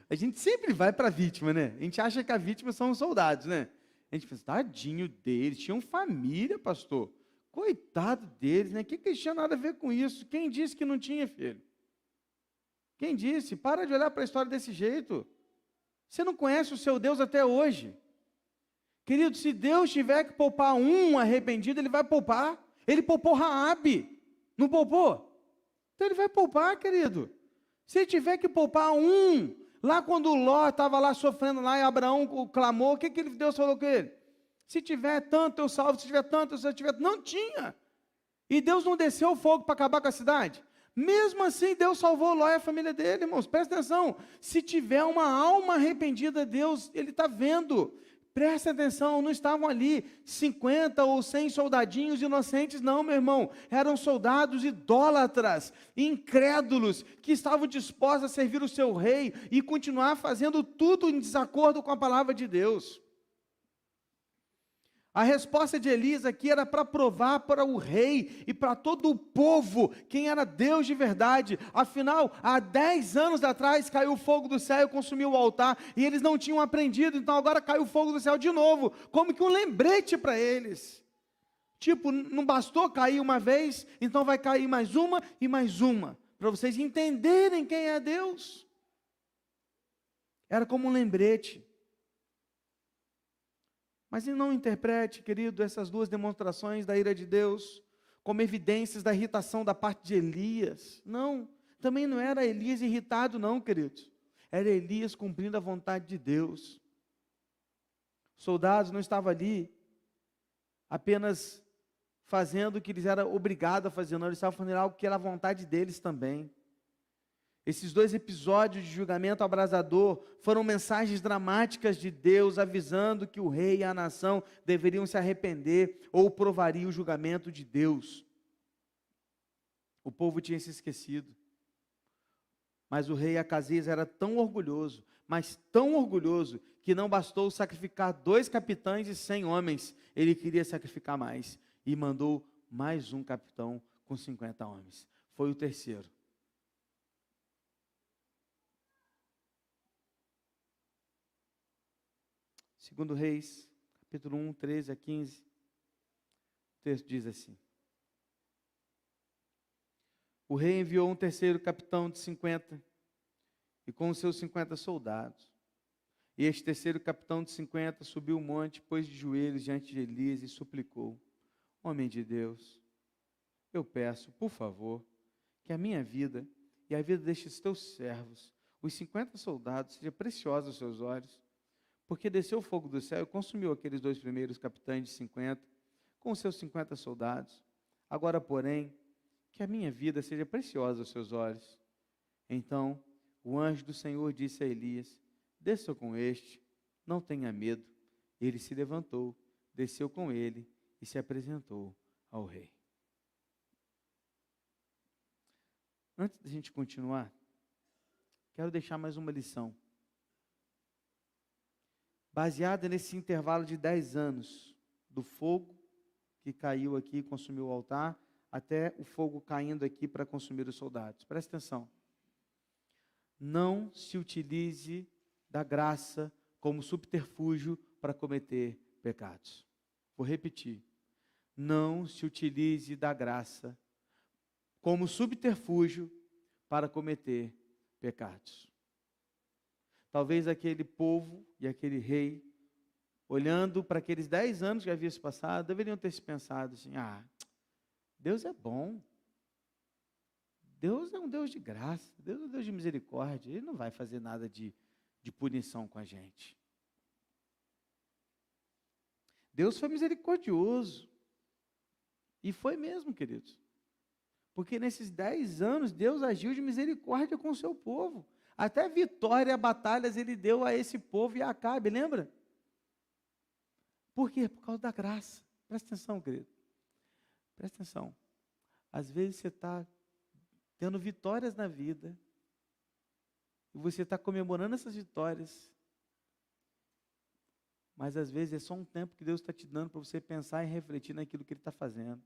a gente sempre vai para a vítima, né? A gente acha que a vítima são os soldados, né? A gente pensa: tadinho deles, tinham família, pastor. Coitado deles, né? O que eles tinham nada a ver com isso? Quem disse que não tinha, filho? Quem disse? Para de olhar para a história desse jeito. Você não conhece o seu Deus até hoje. Querido, se Deus tiver que poupar um arrependido, Ele vai poupar. Ele poupou Raabe, não poupou? Então Ele vai poupar, querido. Se Ele tiver que poupar um, lá quando Ló estava lá sofrendo lá e Abraão clamou, o que Deus falou com ele? Se tiver tanto, eu salvo; se tiver tanto, se tiver... Não tinha. E Deus não desceu o fogo para acabar com a cidade. Mesmo assim, Deus salvou Ló e a família dele, irmãos. Presta atenção. Se tiver uma alma arrependida, Deus, Ele está vendo. Presta atenção, não estavam ali 50 ou 100 soldadinhos inocentes, não, meu irmão. Eram soldados idólatras, incrédulos, que estavam dispostos a servir o seu rei e continuar fazendo tudo em desacordo com a palavra de Deus. A resposta de Elias aqui era para provar para o rei e para todo o povo quem era Deus de verdade. Afinal, há 10 anos atrás caiu o fogo do céu e consumiu o altar, e eles não tinham aprendido, então agora caiu o fogo do céu de novo, como que um lembrete para eles. Tipo, não bastou cair uma vez, então vai cair mais uma e mais uma, para vocês entenderem quem é Deus. Era como um lembrete. Mas não interprete, querido, essas duas demonstrações da ira de Deus como evidências da irritação da parte de Elias. Não, também não era Elias irritado não, queridos. Era Elias cumprindo a vontade de Deus. Os soldados não estavam ali apenas fazendo o que eles eram obrigados a fazer, não, eles estavam fazendo algo que era a vontade deles também. Esses dois episódios de julgamento abrasador foram mensagens dramáticas de Deus avisando que o rei e a nação deveriam se arrepender ou provaria o julgamento de Deus. O povo tinha se esquecido. Mas o rei Acasias era tão orgulhoso, mas tão orgulhoso, que não bastou sacrificar 2 capitães e 100 homens. Ele queria sacrificar mais e mandou mais um capitão com 50 homens. Foi o terceiro. Segundo Reis, capítulo 1, 13 a 15, o texto diz assim: o rei enviou um terceiro capitão de 50, e com os seus 50 soldados. E este terceiro capitão de 50 subiu o monte, pôs de joelhos diante de Elias e suplicou: homem de Deus, eu peço, por favor, que a minha vida e a vida destes teus servos, os 50 soldados, seja preciosa aos seus olhos. Porque desceu o fogo do céu e consumiu aqueles 2 primeiros capitães de 50, com os seus 50 soldados. Agora, porém, que a minha vida seja preciosa aos seus olhos. Então, o anjo do Senhor disse a Elias: desça com este, não tenha medo. Ele se levantou, desceu com ele e se apresentou ao rei. Antes da gente continuar, quero deixar mais uma lição. Baseada nesse intervalo de 10 anos, do fogo que caiu aqui e consumiu o altar, até o fogo caindo aqui para consumir os soldados. Presta atenção. Não se utilize da graça como subterfúgio para cometer pecados. Vou repetir. Não se utilize da graça como subterfúgio para cometer pecados. talvez aquele povo e aquele rei, olhando para aqueles 10 anos que havia se passado, deveriam ter se pensado assim: Deus é bom, Deus é um Deus de graça, Deus é um Deus de misericórdia, Ele não vai fazer nada de punição com a gente. Deus foi misericordioso, e foi mesmo, queridos, porque nesses 10 anos Deus agiu de misericórdia com o seu povo, até vitória, batalhas Ele deu a esse povo e a Acabe, lembra? Por quê? Por causa da graça. Presta atenção, querido, presta atenção. Às vezes você está tendo vitórias na vida, e você está comemorando essas vitórias, mas às vezes é só um tempo que Deus está te dando para você pensar e refletir naquilo que Ele está fazendo.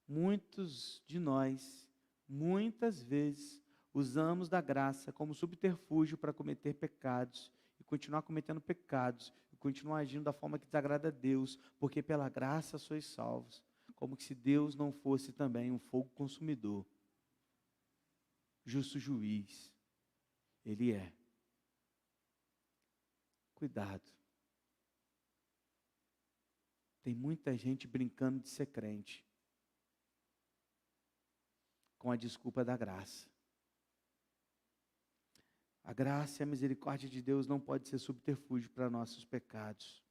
Muitos de nós, muitas vezes, usamos da graça como subterfúgio para cometer pecados, e continuar cometendo pecados, e continuar agindo da forma que desagrada a Deus, porque pela graça sois salvos, como se Deus não fosse também um fogo consumidor, justo juiz. Ele é. Cuidado. Tem muita gente brincando de ser crente, com a desculpa da graça. A graça e a misericórdia de Deus não pode ser subterfúgio para nossos pecados,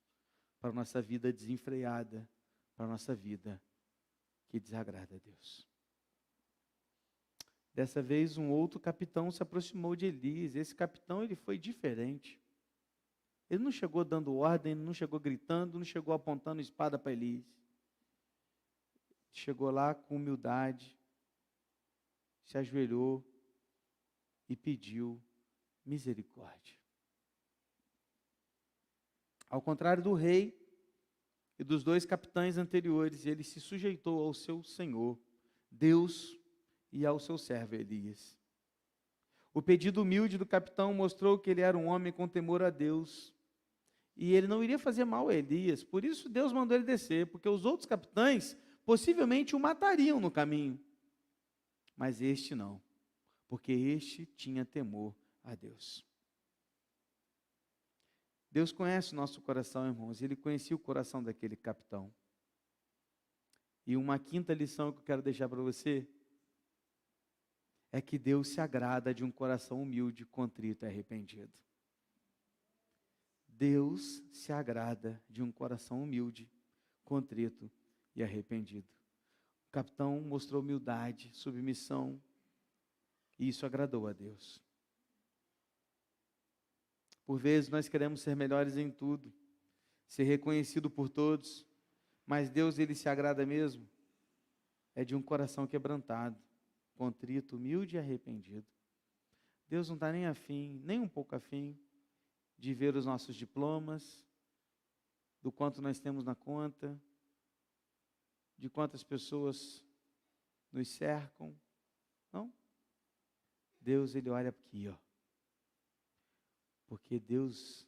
para nossa vida desenfreada, para nossa vida que desagrada a Deus. Dessa vez, um outro capitão se aproximou de Elias. Esse capitão, ele foi diferente. Ele não chegou dando ordem, não chegou gritando, não chegou apontando espada para Elias. Chegou lá com humildade, se ajoelhou e pediu misericórdia. Ao contrário do rei e dos 2 capitães anteriores, ele se sujeitou ao seu Senhor, Deus, e ao seu servo Elias. O pedido humilde do capitão mostrou que ele era um homem com temor a Deus, e ele não iria fazer mal a Elias, por isso Deus mandou ele descer, porque os outros capitães possivelmente o matariam no caminho, mas este não, porque este tinha temor a Deus. Deus conhece o nosso coração, irmãos, Ele conhecia o coração daquele capitão. E uma quinta lição que eu quero deixar para você é que Deus se agrada de um coração humilde, contrito e arrependido. Deus se agrada de um coração humilde, contrito e arrependido. O capitão mostrou humildade, submissão, e isso agradou a Deus. Por vezes nós queremos ser melhores em tudo, ser reconhecido por todos, mas Deus, Ele se agrada mesmo de um coração quebrantado, contrito, humilde e arrependido. Deus não está nem afim, nem um pouco afim, de ver os nossos diplomas, do quanto nós temos na conta, de quantas pessoas nos cercam. Não. Deus, Ele olha aqui, ó. Porque Deus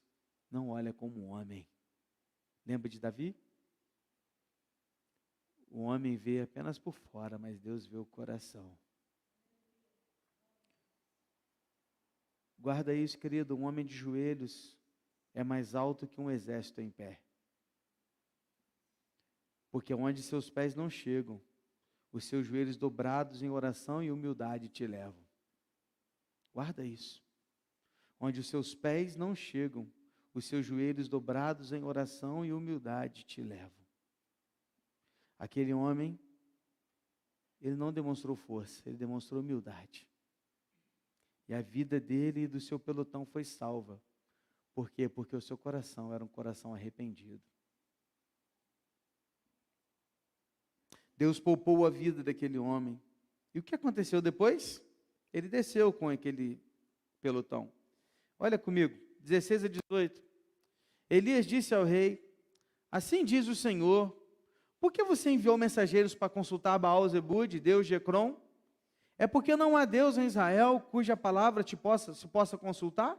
não olha como um homem. Lembra de Davi? O homem vê apenas por fora, mas Deus vê o coração. Guarda isso, querido, um homem de joelhos é mais alto que um exército em pé. Porque onde seus pés não chegam, os seus joelhos dobrados em oração e humildade te levam. Guarda isso. Onde os seus pés não chegam, os seus joelhos dobrados em oração e humildade te levam. Aquele homem, ele não demonstrou força, ele demonstrou humildade. E a vida dele e do seu pelotão foi salva. Por quê? Porque o seu coração era um coração arrependido. Deus poupou a vida daquele homem. E o que aconteceu depois? Ele desceu com aquele pelotão. Olha comigo, 16 a 18. Elias disse ao rei: assim diz o Senhor, por que você enviou mensageiros para consultar Baal-Zebude, Deus de Ecrom? É porque não há Deus em Israel cuja palavra se possa consultar?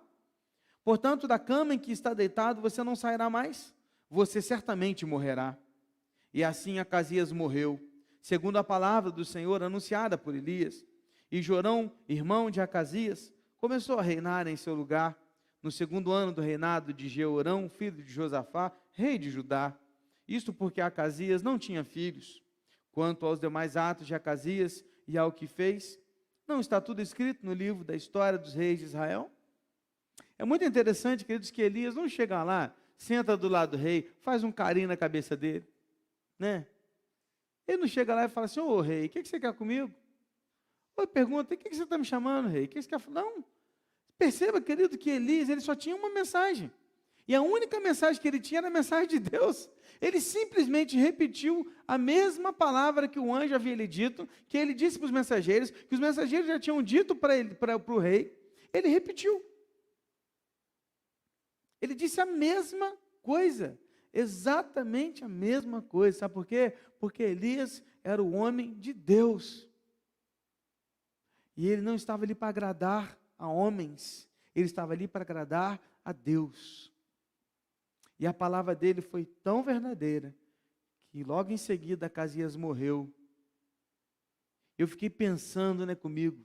Portanto, da cama em que está deitado você não sairá mais, você certamente morrerá. E assim Acasias morreu, segundo a palavra do Senhor anunciada por Elias. E Jorão, irmão de Acasias, começou a reinar em seu lugar, no segundo ano do reinado de Jeorão, filho de Josafá, rei de Judá. Isto porque Acasias não tinha filhos. Quanto aos demais atos de Acasias e ao que fez, não está tudo escrito no livro da história dos reis de Israel? É muito interessante, queridos, que Elias não chega lá, senta do lado do rei, faz um carinho na cabeça dele, né? Ele não chega lá e fala assim: ô rei, o que você quer comigo? Ou pergunta: o que você está me chamando, rei? O que você quer? Não. Perceba, querido, que Elias, ele só tinha uma mensagem. E a única mensagem que ele tinha era a mensagem de Deus. Ele simplesmente repetiu a mesma palavra que o anjo havia lhe dito, que ele disse para os mensageiros, que os mensageiros já tinham dito para o rei. Ele repetiu. Ele disse a mesma coisa, exatamente a mesma coisa. Sabe por quê? Porque Elias era o homem de Deus. E ele não estava ali para agradar a homens, ele estava ali para agradar a Deus. E a palavra dele foi tão verdadeira, que logo em seguida Acasias morreu. Eu fiquei pensando, né, comigo,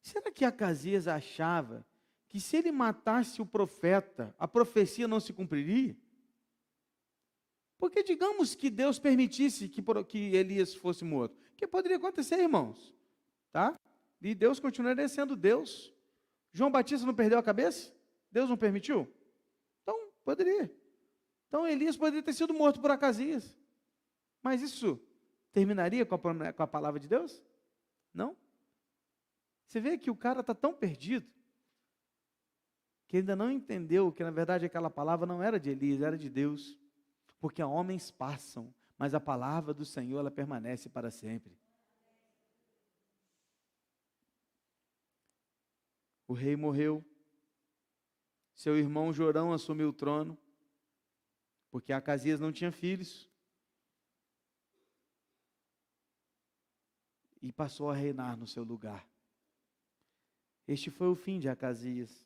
será que Acasias achava que se ele matasse o profeta, a profecia não se cumpriria? Porque digamos que Deus permitisse que Elias fosse morto. O que poderia acontecer, irmãos? Tá? E Deus continuaria sendo Deus. João Batista não perdeu a cabeça? Deus não permitiu? Então, poderia. Então, Elias poderia ter sido morto por Acasias. Mas isso terminaria com a palavra de Deus? Não. Você vê que o cara está tão perdido, que ainda não entendeu que, na verdade, aquela palavra não era de Elias, era de Deus. Porque homens passam, mas a palavra do Senhor, ela permanece para sempre. O rei morreu, seu irmão Jorão assumiu o trono, porque Acasias não tinha filhos, e passou a reinar no seu lugar. Este foi o fim de Acasias,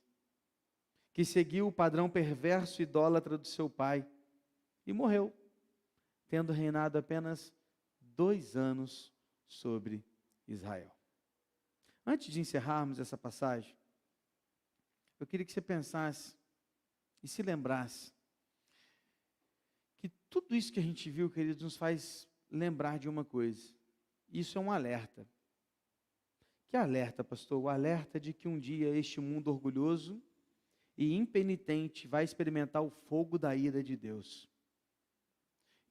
que seguiu o padrão perverso e idólatra do seu pai, e morreu, tendo reinado apenas 2 anos sobre Israel. Antes de encerrarmos essa passagem, eu queria que você pensasse e se lembrasse que tudo isso que a gente viu, queridos, nos faz lembrar de uma coisa. Isso é um alerta. Que alerta, pastor? O alerta de que um dia este mundo orgulhoso e impenitente vai experimentar o fogo da ira de Deus.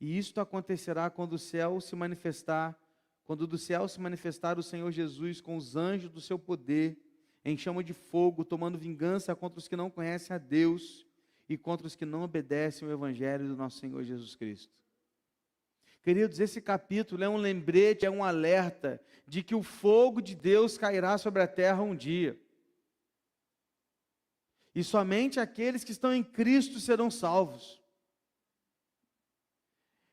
E isto acontecerá quando do céu se manifestar o Senhor Jesus com os anjos do seu poder, em chama de fogo, tomando vingança contra os que não conhecem a Deus e contra os que não obedecem o Evangelho do nosso Senhor Jesus Cristo. Queridos, esse capítulo é um lembrete, é um alerta de que o fogo de Deus cairá sobre a terra um dia. E somente aqueles que estão em Cristo serão salvos.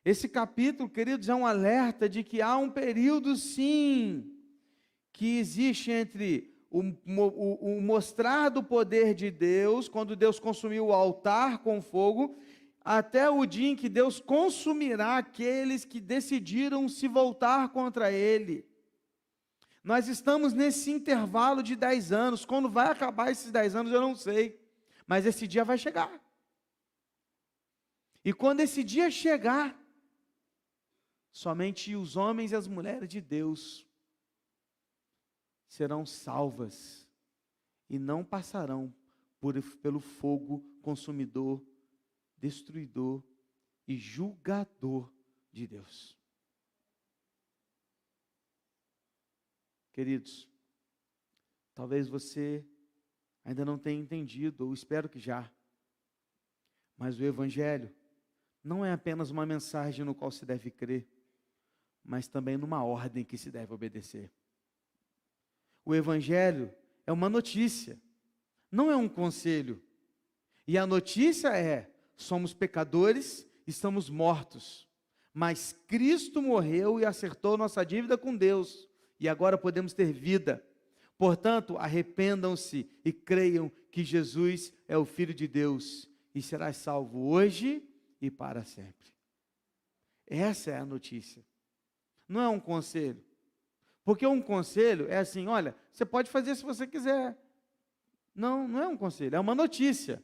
Esse capítulo, queridos, é um alerta de que há um período, sim, que existe entre o mostrar do poder de Deus, quando Deus consumiu o altar com fogo, até o dia em que Deus consumirá aqueles que decidiram se voltar contra Ele. Nós estamos nesse intervalo de 10 anos, quando vai acabar esses 10 anos eu não sei, mas esse dia vai chegar. E quando esse dia chegar, somente os homens e as mulheres de Deus serão salvas e não passarão pelo fogo consumidor, destruidor e julgador de Deus. Queridos, talvez você ainda não tenha entendido, ou espero que já, mas o Evangelho não é apenas uma mensagem no qual se deve crer, mas também numa ordem que se deve obedecer. O Evangelho é uma notícia, não é um conselho. E a notícia é: somos pecadores, estamos mortos, mas Cristo morreu e acertou nossa dívida com Deus, e agora podemos ter vida. Portanto, arrependam-se e creiam que Jesus é o Filho de Deus, e serás salvo hoje e para sempre. Essa é a notícia. Não é um conselho. Porque um conselho é assim: olha, você pode fazer se você quiser, Não, não é um conselho, é uma notícia.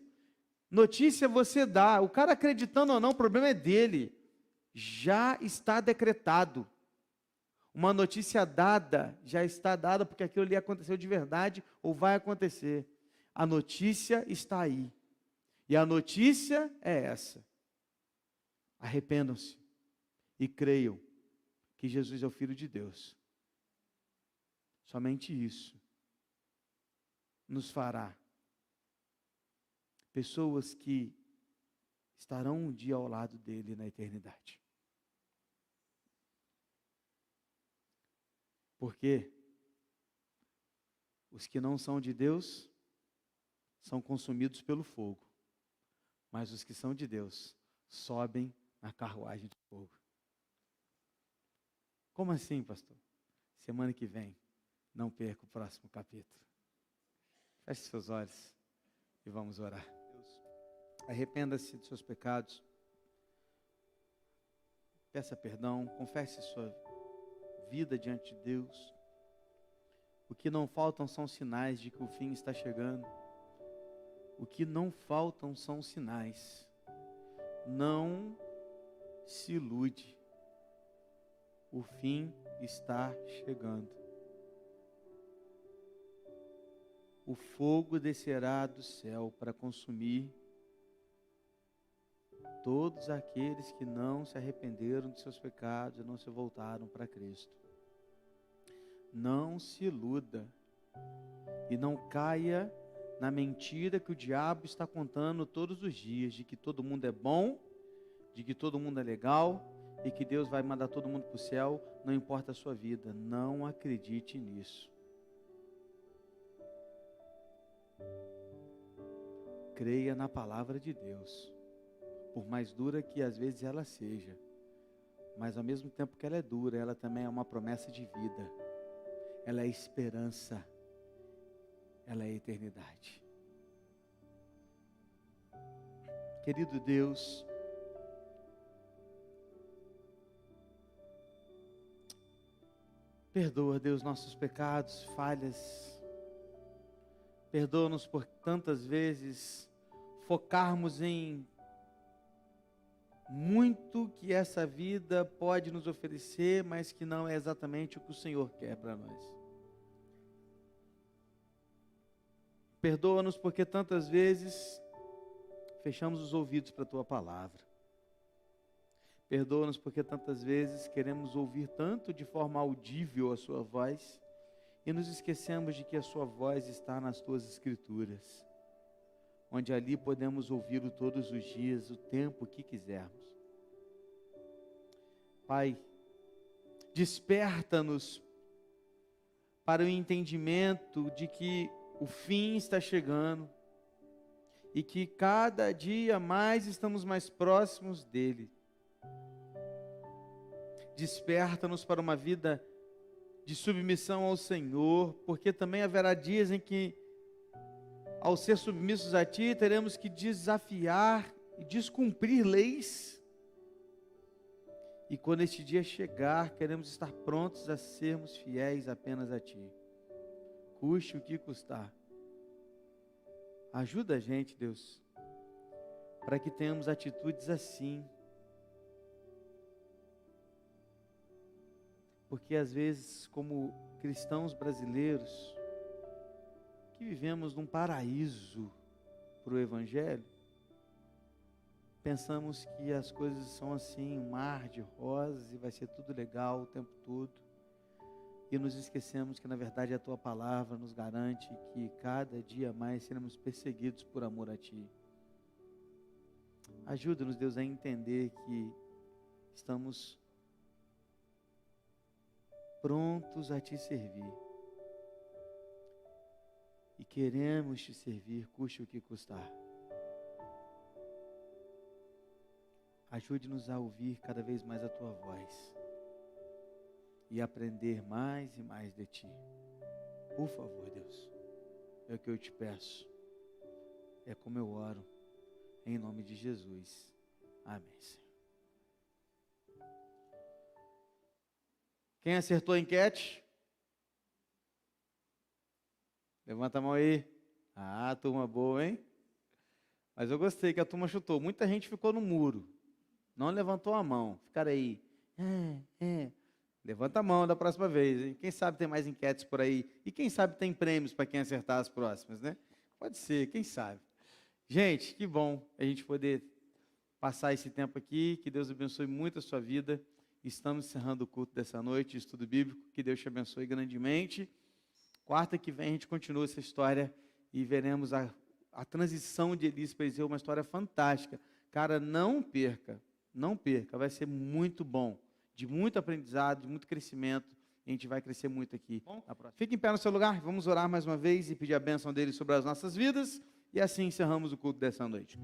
Notícia você dá. O cara acreditando ou não, o problema é dele. Já está decretado. Uma notícia dada, já está dada, porque aquilo ali aconteceu de verdade ou vai acontecer. A notícia está aí. E a notícia é essa: arrependam-se e creiam que Jesus é o Filho de Deus. Somente isso nos fará pessoas que estarão um dia ao lado dele na eternidade. Porque os que não são de Deus são consumidos pelo fogo, mas os que são de Deus sobem na carruagem de fogo. Como assim, pastor? Semana que vem, não perca o próximo capítulo. Feche seus olhos e vamos orar. Deus, arrependa-se dos seus pecados, peça perdão, confesse sua vida diante de Deus. O que não faltam são sinais de que o fim está chegando. O que não faltam são sinais. Não se ilude. O fim está chegando. O fogo descerá do céu para consumir todos aqueles que não se arrependeram de seus pecados e não se voltaram para Cristo. Não se iluda e não caia na mentira que o diabo está contando todos os dias, de que todo mundo é bom, de que todo mundo é legal e que Deus vai mandar todo mundo para o céu, não importa a sua vida. Não acredite nisso. Creia na palavra de Deus, por mais dura que às vezes ela seja, mas ao mesmo tempo que ela é dura, ela também é uma promessa de vida, ela é esperança, ela é eternidade. Querido Deus, perdoa, Deus, nossos pecados, falhas. Perdoa-nos por tantas vezes focarmos em muito que essa vida pode nos oferecer, mas que não é exatamente o que o Senhor quer para nós. Perdoa-nos porque tantas vezes fechamos os ouvidos para a Tua palavra. Perdoa-nos porque tantas vezes queremos ouvir tanto de forma audível a Sua voz e nos esquecemos de que a Sua voz está nas Tuas Escrituras, onde ali podemos ouvi-lo todos os dias, o tempo que quisermos. Pai, desperta-nos para o entendimento de que o fim está chegando e que cada dia mais estamos mais próximos dele. Desperta-nos para uma vida de submissão ao Senhor, porque também haverá dias em que, ao ser submissos a Ti, teremos que desafiar e descumprir leis. E quando este dia chegar, queremos estar prontos a sermos fiéis apenas a Ti, custe o que custar. Ajuda a gente, Deus, para que tenhamos atitudes assim. Porque às vezes, como cristãos brasileiros, que vivemos num paraíso para o Evangelho, pensamos que as coisas são assim, um mar de rosas e vai ser tudo legal o tempo todo. E nos esquecemos que na verdade a Tua palavra nos garante que cada dia mais seremos perseguidos por amor a Ti. Ajuda-nos, Deus, a entender que estamos prontos a Te servir. E queremos Te servir, custe o que custar. Ajude-nos a ouvir cada vez mais a Tua voz e aprender mais e mais de Ti. Por favor, Deus, é o que eu Te peço. É como eu oro, em nome de Jesus. Amém, Senhor. Quem acertou a enquete? Levanta a mão aí. Ah, turma boa, hein? Mas eu gostei que a turma chutou. Muita gente ficou no muro. Não levantou a mão. Ficaram aí. Levanta a mão da próxima vez, hein? Quem sabe tem mais enquetes por aí. E quem sabe tem prêmios para quem acertar as próximas, né? Pode ser, quem sabe. Gente, que bom a gente poder passar esse tempo aqui. Que Deus abençoe muito a sua vida. Estamos encerrando o culto dessa noite, estudo bíblico. Que Deus te abençoe grandemente. Quarta que vem a gente continua essa história e veremos a transição de Elias para Eliseu, uma história fantástica. Cara, não perca, não perca. Vai ser muito bom, de muito aprendizado, de muito crescimento. A gente vai crescer muito aqui. Fique em pé no seu lugar, vamos orar mais uma vez e pedir a bênção dele sobre as nossas vidas. E assim encerramos o culto dessa noite.